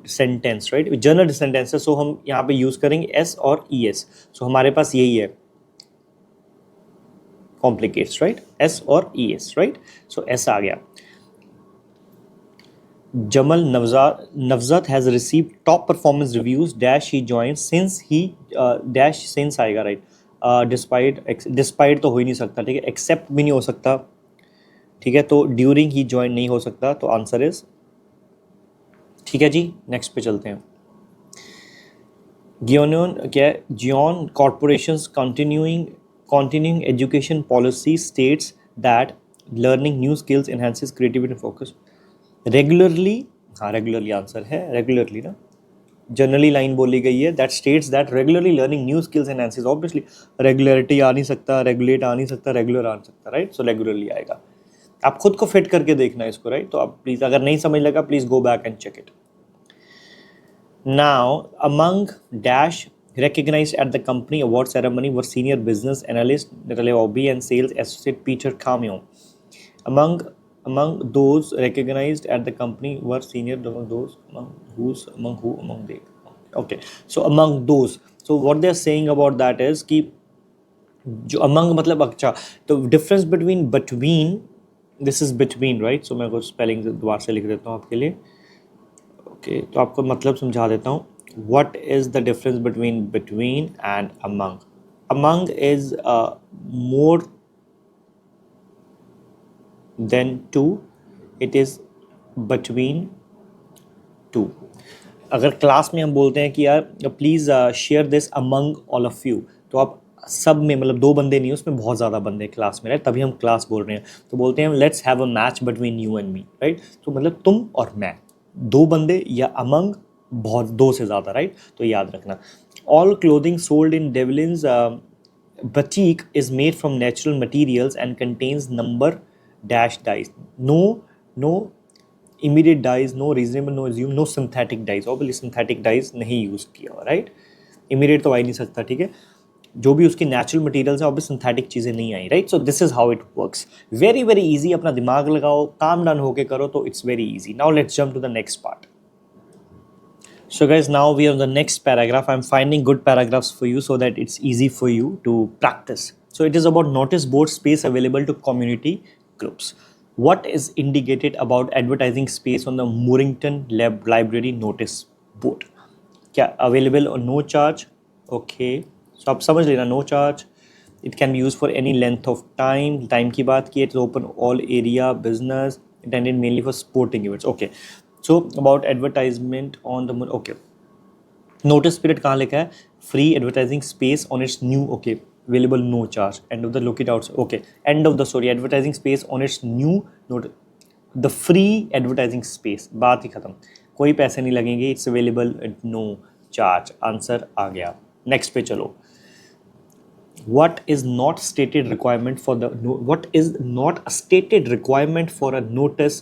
sentence, right? General sentence है. सो हम यहाँ पे यूज़ करेंगे एस और ई एस. सो हमारे पास यही है, कॉम्प्लिकेट्स, राइट? एस और ई एस, राइट? सो एस आ गया. Jamal Navzat has received top performance reviews dash he joined since he dash since आएगा, right? Despite तो हो ही नहीं सकता, ठीक है? Except भी नहीं हो सकता, ठीक है? तो during he joined नहीं हो सकता. तो आंसर इज, ठीक है जी. नेक्स्ट पे चलते हैं. Gion Corporation's continuing education policy states that learning new skills enhances creativity and focus. Regularly, हाँ रेगुलरली आंसर है. रेगुलरली ना, जनरली लाइन बोली गई है that states that regularly learning new skills enhances. Obviously regularity आ नहीं सकता, रेगुलेट आ नहीं सकता, रेगुलर आ नहीं सकता, राइट? सो रेगुलरली आएगा. आप खुद को फिट करके देखना इसको, राइट? तो आप प्लीज़, अगर नहीं समझ लगा please go back and check it. Now among dash recognized at the company award ceremony were senior business analyst Natalia Obi and sales associate Peter Cameo. Among those recognized at the company were senior, among those, among they. Okay, so among those, so what they are saying about that is कि जो among मतलब अच्छा, तो difference between this is between, right? So मैं कुछ spelling दोबारा से लिख देता हूँ आपके लिए. Okay, तो आपको मतलब समझा देता हूँ. What is the difference between and among? Among is more than two. It is between two. अगर क्लास में हम बोलते हैं कि यार please share this among all of you, तो आप सब में, मतलब 2 बंदे नहीं, उसमें बहुत ज़्यादा बंदे क्लास में, राइट? तभी हम क्लास बोल रहे हैं. तो बोलते हैं let's have a match between you and me, right? तो मतलब तुम और मैं, 2 बंदे, या अमंग बहुत 2 से ज़्यादा, राइट? तो याद रखना. All clothing sold in Devlin's boutique is made from natural materials and contains number dash dyes. No immediate dyes, no reasonable, no assume, no synthetic dyes. Obviously synthetic dyes नहीं use किया, right? Immediate तो आ ही नहीं सकता, ठीक है? जो भी उसकी नेचुरल मटेरियल्स है, ऑब्वियसली सिंथेटिक चीज़ें नहीं आई, right? So this is how it works. Very very easy. अपना दिमाग लगाओ, काम डन होके करो, तो it's very easy. Now let's jump to the next part. So guys, now we are on the next paragraph. I'm finding good paragraphs for you so that it's easy for you to practice. So it is about notice board space available to community groups. What is indicated about advertising space on the Moorington Library notice board? क्या available or no charge? Okay. So आप समझ लेना, no charge. It can be used for any length of time. Time की बात की, it's open all area business, intended mainly for sporting events. Okay. So about advertisement on the, okay. Notice period कहाँ लिखा है? Free advertising space on its new, okay. Available no charge. End of the look it out. Okay. End of the story. Advertising space on its new note. The free advertising space. बात ही खत्म. कोई पैसे नहीं लगेंगे. It's available at no charge. Answer आ गया. Next पे चलो. What is not stated requirement for the what is not a stated requirement for a notice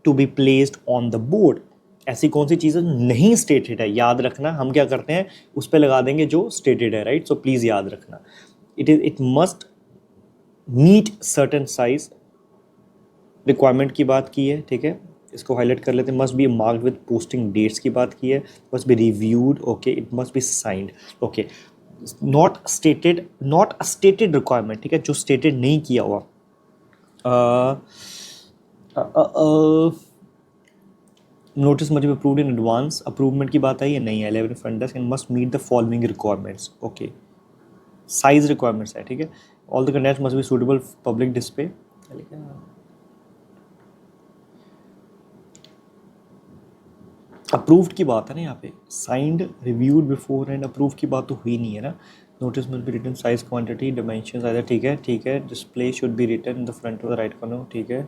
to be placed on the board? ऐसी कौन सी चीज़ें नहीं स्टेटेड है? याद रखना. हम क्या करते हैं, उस पर लगा देंगे जो स्टेटेड है, राइट? सो प्लीज़ याद रखना. It must meet certain size. Requirement की बात की है, ठीक है? इसको हाईलाइट कर लेते हैं. Must be marked with posting dates की बात की है. Must be reviewed. Okay. It must be signed. Okay. Not a stated requirement. ठीक है, जो स्टेटेड नहीं किया हुआ. Notice must be approved in advance. Approvement की बात आई है, नहीं है. 11 front desk and must meet the following requirements. Okay. Size requirements है. ठीक है. All the contents must be suitable public display. Approved की बात है ना यहाँ पे. Signed, reviewed before and approve की बात तो हुई नहीं है ना. Notice must be written size, quantity, dimensions other. ठीक है, ठीक है. Display should be written in the front of the right corner. ठीक है.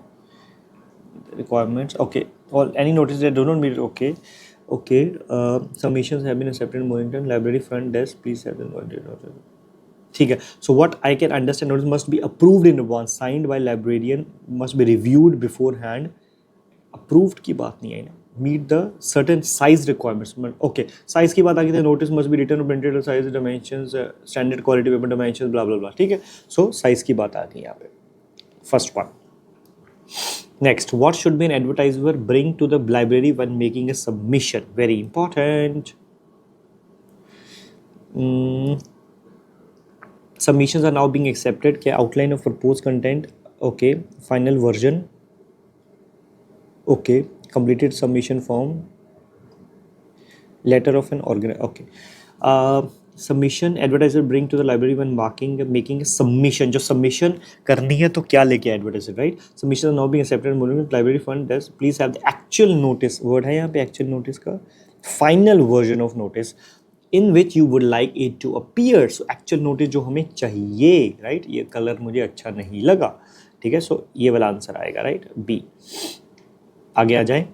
रिक्वायरमेंट्स. ओके. और any notice that do not meet. Okay. Okay. Submissions have been accepted. Monitor library front desk please have been. ठीक है. So what I can understand, notice must be approved in advance, signed by librarian, must be reviewed beforehand. Approved की बात नहीं आई ना. Meet the certain size requirements. Okay. Size की बात आ गई थी. Notice must be written printed size, dimensions, standard quality paper dimensions, blah blah blah. ठीक है. सो साइज की बात आ गई यहाँ पे. First one. Next, what should be an advertiser bring to the library when making a submission. Very important. Submissions are now being accepted. क्या outline of proposed content. Okay. Final version. Okay. Completed submission form. Letter of an organizer. Okay. Submission advertiser bring to the library when making a submission. जो submission करनी है तो क्या लेके advertiser, right? Submissions are now being accepted. Library fund does please have the actual notice. Word है यहाँ पे actual notice का. Final version of notice in which you would like it to appear. So actual notice जो हमें चाहिए, right? ये colour मुझे अच्छा नहीं लगा. ठीक है. सो ये वाला आंसर आएगा, राइट. बी. आगे आ जाए.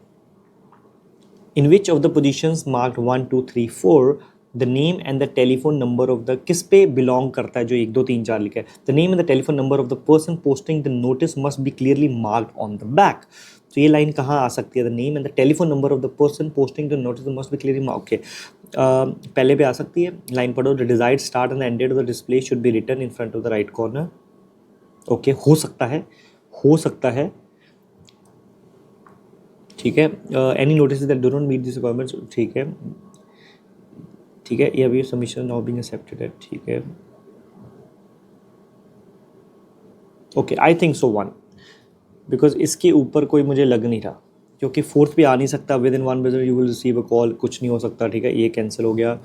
In which of the positions marked 1, 2, 3, 4 the name and the telephone number of the, किस पे belong करता है जो 1, 2, 3, 4 लिखा है. The name and the telephone number of the person posting the notice must be clearly marked on the back. तो ये line कहाँ आ सकती है. The name and the telephone number of the person posting the notice must be clearly marked. Okay. पहले पे आ सकती है. Line पढ़ो. The desired start and the end date of the display should be written in front of the right corner. Okay. हो सकता है. हो सकता है. ठीक है. Any notice that do not meet this requirements. ठीक है. ठीक है. ये अभी सबमिशन नाउ बीइंग एक्सेप्टेड है. ठीक है. Okay. I think so 1, because इसके ऊपर कोई मुझे लग नहीं रहा, क्योंकि फोर्थ पे आ नहीं सकता. With in 1 business you will receive a call. कुछ नहीं हो सकता. ठीक है. ये कैंसिल हो गया.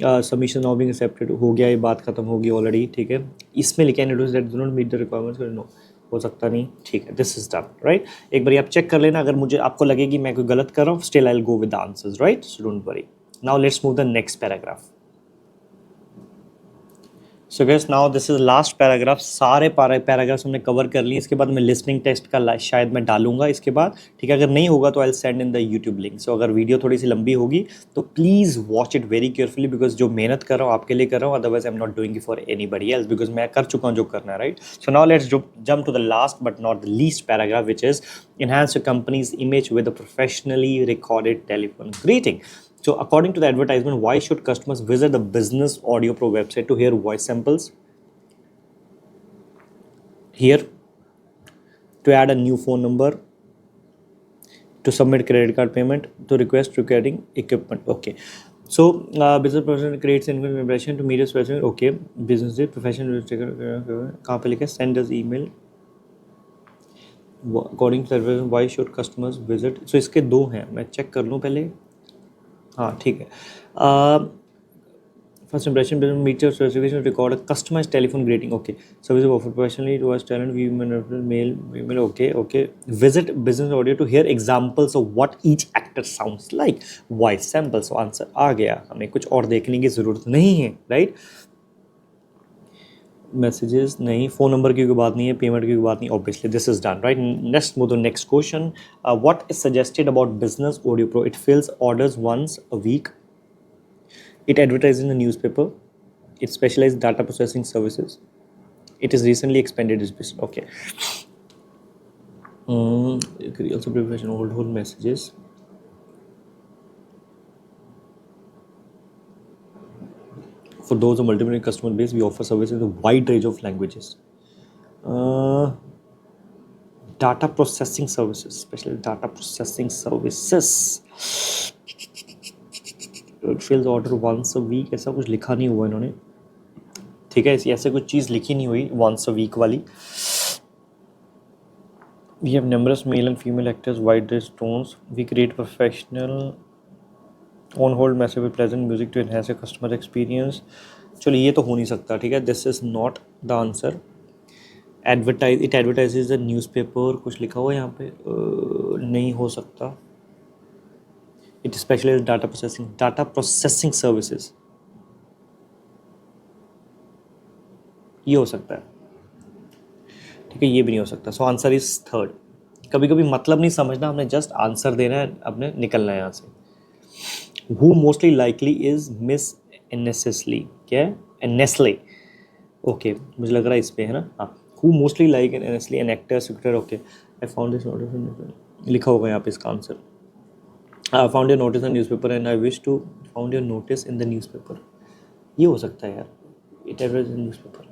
सबमिशन नाउ बीइंग एक्सेप्टेड हो गया. ये बात खत्म होगी ऑलरेडी. ठीक है. इसमें लिखा है notice that do not meet the requirements. No, हो सकता नहीं. ठीक है. This is done, right. एक बार आप चेक कर लेना. अगर मुझे आपको लगे कि मैं कोई गलत कर रहा हूँ, still I will go with the answers, right. So don't worry. Now let's move the next paragraph. So guys, now this is last paragraph. सारे पैराग्राफ्स हमने कवर कर लिए. इसके बाद मैं लिसनिंग टेस्ट का शायद मैं डालूंगा इसके बाद. ठीक है. अगर नहीं होगा तो I will send in the YouTube link. So अगर वीडियो थोड़ी सी लंबी होगी तो please watch it very carefully, because जो मेहनत कर रहा हूँ आपके लिए कर रहा हूँ. Otherwise I am not doing it for anybody else, because मैं कर चुका हूँ जो करना है, right. So now let's jump to the last but not the least paragraph, which is enhance your company's image with a professionally recorded telephone greeting. So according to the advertisement, why should customers visit the Business Audio Pro website to hear voice samples? Here, to add a new phone number, to submit credit card payment, to request recording equipment. Okay. So business person creates an impression to media specific. Okay. Business professional. कहाँ पे लिखा है? Send us email. According to the why should customers visit. So इसके 2 हैं. मैं check कर लूँ पहले. हाँ, ठीक है. First impression, meet your specification, record a customized telephone greeting. Okay. Service offered professionally to us talent, mail. Okay. Visit Business Audio to hear examples of what each actor sounds like. Voice samples. So answer आ गया. हमें कुछ और देखने की ज़रूरत नहीं है, right? Messages नहीं. फ़ोन नंबर की कोई बात नहीं है. पेमेंट की कोई बात नहीं. Obviously this is done, right. Next move to next question. What is suggested about business audio pro? It fills orders once a week. It advertise in the newspaper. It specialize data processing services. It is recently expanded is business. Okay. Also preparation hold messages. For those of multi-million customer base, we offer services in a wide range of languages. Data processing services, specially data processing services. It fills order once a week, ऐसा कुछ लिखा नहीं हुआ इन्होंने, ठीक है, ऐसे कुछ चीज़ लिखी नहीं हुई वंस अ वीक वाली। We have numerous male and female actors, wide range tones. We create professional on-hold message with pleasant music to enhance your customer experience. चलो ये तो हो नहीं सकता, ठीक है, this is not the answer. It advertises the newspaper, कुछ लिखा हुआ है यहाँ पे, नहीं हो सकता। It specialize data processing services, ये हो सकता है, ठीक है, ये भी नहीं हो सकता। सो आंसर इज थर्ड। कभी कभी मतलब नहीं समझना, हमने जस्ट आंसर देना है, अपने निकलना है यहाँ से। Who mostly likely is Miss Annesley, क्या है, एनेस्ले, ओके, मुझे लग रहा है इस पे है ना, हाँ। Who mostly like Annesley an actor secretary, okay. I found this notice, लिखा होगा यहाँ पे इसका आंसर। I found your notice in newspaper and I wish to found your notice in the newspaper, ये हो सकता है यार, इट एडवर्टाइज इन न्यूज़पेपर,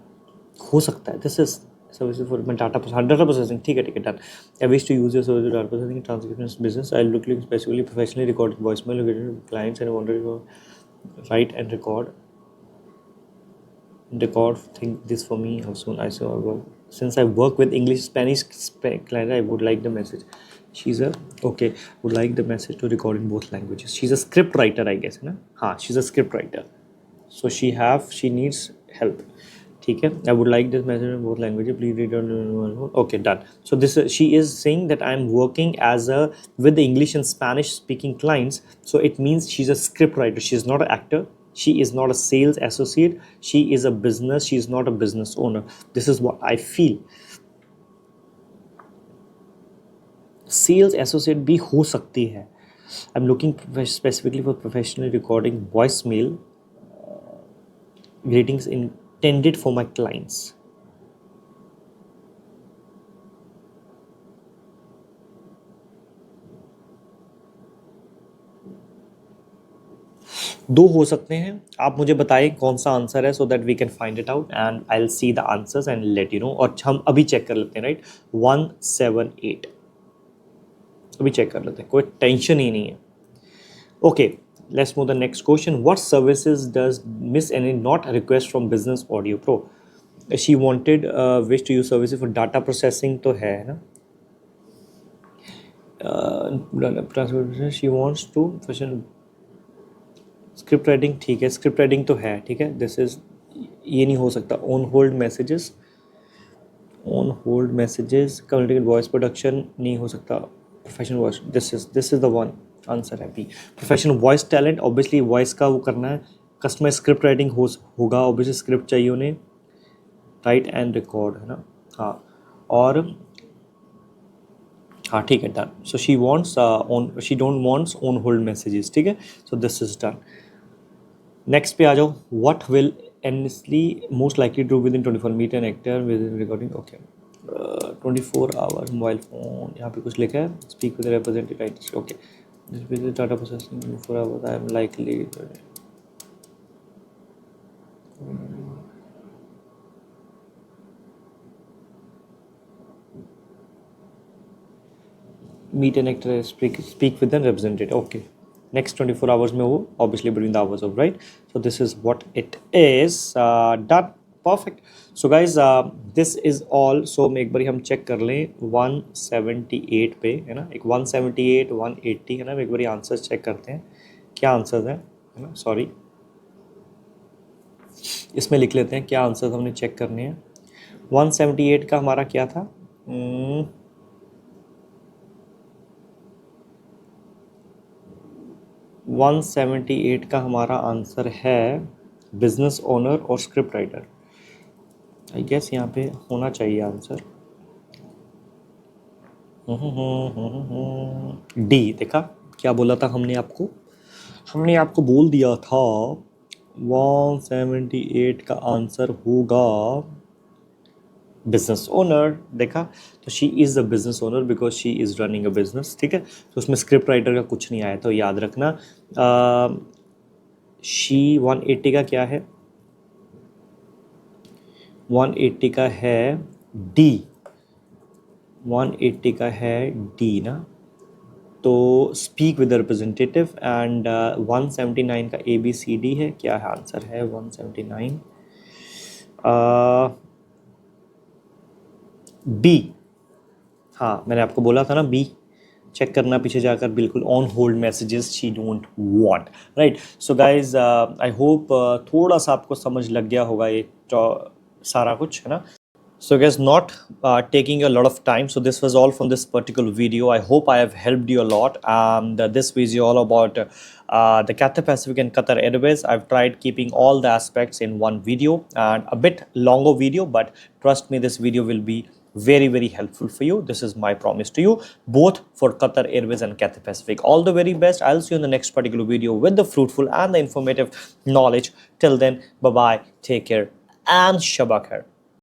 हो सकता है। This is services for data processing, ठीक है, done. I wish to use your service data processing transcription business. I look specifically professionally recorded voicemail clients and wanted to write and record this for me. How soon I saw work, since I work with English Spanish client, I would like the message. She's a okay, would like the message to record in both languages. She's a script writer, I guess, है ना, हाँ, she's a script writer, so she needs help, ठीक है। I would like this message in both languages, please read on, okay, done. So this she is saying that I'm working with the English and Spanish speaking clients, so it means she's a script writer, she's not an actor, she is not a sales associate, she is a business, she is not a business owner. This is what I feel. Sales associate भी हो सकती है। I am looking specifically for professional recording voice mail greetings intended for my clients. दो हो सकते हैं, आप मुझे बताएं कौन सा आंसर है, so that we can find it out and I will see the answers and let you know. और हम अभी चेक कर लेते हैं, राइट, 178 अभी चेक कर लेते हैं, कोई टेंशन ही नहीं है। Okay, let's move the next question. What services does miss any not request from business audio pro? She wanted wish to use services for data processing, तो है ना, she wants to script writing, ठीक है, script writing तो है, ठीक है, this is, ये नहीं हो सकता। On hold messages, communicated voice production नहीं हो सकता। Professional voice, this is the one answer है B. Professional voice talent, obviously voice का वो करना है। कस्टमर स्क्रिप्ट राइटिंग होगा, ऑब्वियसली स्क्रिप्ट चाहिए उन्हें, राइट एंड रिकॉर्ड, है ना, हाँ, और हाँ, ठीक है, done. So she don't wants on hold messages, ठीक है, so this is done. Next पे आ जाओ। What will Annesley most likely do with in 24 meet an actor with in recording, okay, 24 hours mobile phone, यहाँ पे कुछ लिखा है, speak with representative, okay, data processing 24 hours, I am likely meet an actor, speak with an representative, okay. Next 24 hours में वो obviously between the hours of, right, so this is what it is, done, perfect. So guys this is all. सो एक बार हम check कर लें 178 पे, है ना, एक 178 180, है ना, एक बार आंसर चेक करते हैं क्या आंसर है ना, सॉरी, इसमें लिख लेते हैं क्या आंसर हमने चेक करने हैं। 178 का हमारा क्या था, 178 का हमारा आंसर है बिजनेस ओनर और स्क्रिप्ट राइटर। आई गेस यहाँ पे होना चाहिए आंसर डी। देखा क्या बोला था हमने आपको बोल दिया था 178 का आंसर होगा बिजनेस ओनर। देखा, तो she is a business owner because she is running a business, ठीक है। तो उसमें स्क्रिप्ट राइटर का कुछ नहीं आया, तो याद रखना। शी 180 का क्या है, 180 का है डी, 180 का है डी ना, तो स्पीक विद रिप्रेजेंटेटिव एंड 179 का ABCD है, क्या है आंसर है 179 बी। हाँ मैंने आपको बोला था ना बी, चेक करना पीछे जाकर, बिल्कुल on hold messages she don't want, right. So guys I hope थोड़ा सा आपको समझ लग गया होगा ये सारा कुछ, है ना। So guys, not taking a lot of time. So this was all from this particular video. I hope I have helped you a lot. This video all about the Cathay Pacific and Qatar Airways. I've tried keeping all the aspects in one video and a bit longer video, but trust me, this video will be very, very helpful for you. This is my promise to you, both for Qatar Airways and Cathay Pacific. All the very best. I'll see you in the next particular video with the fruitful and the informative knowledge. Till then, bye-bye, take care and Shabba Khair.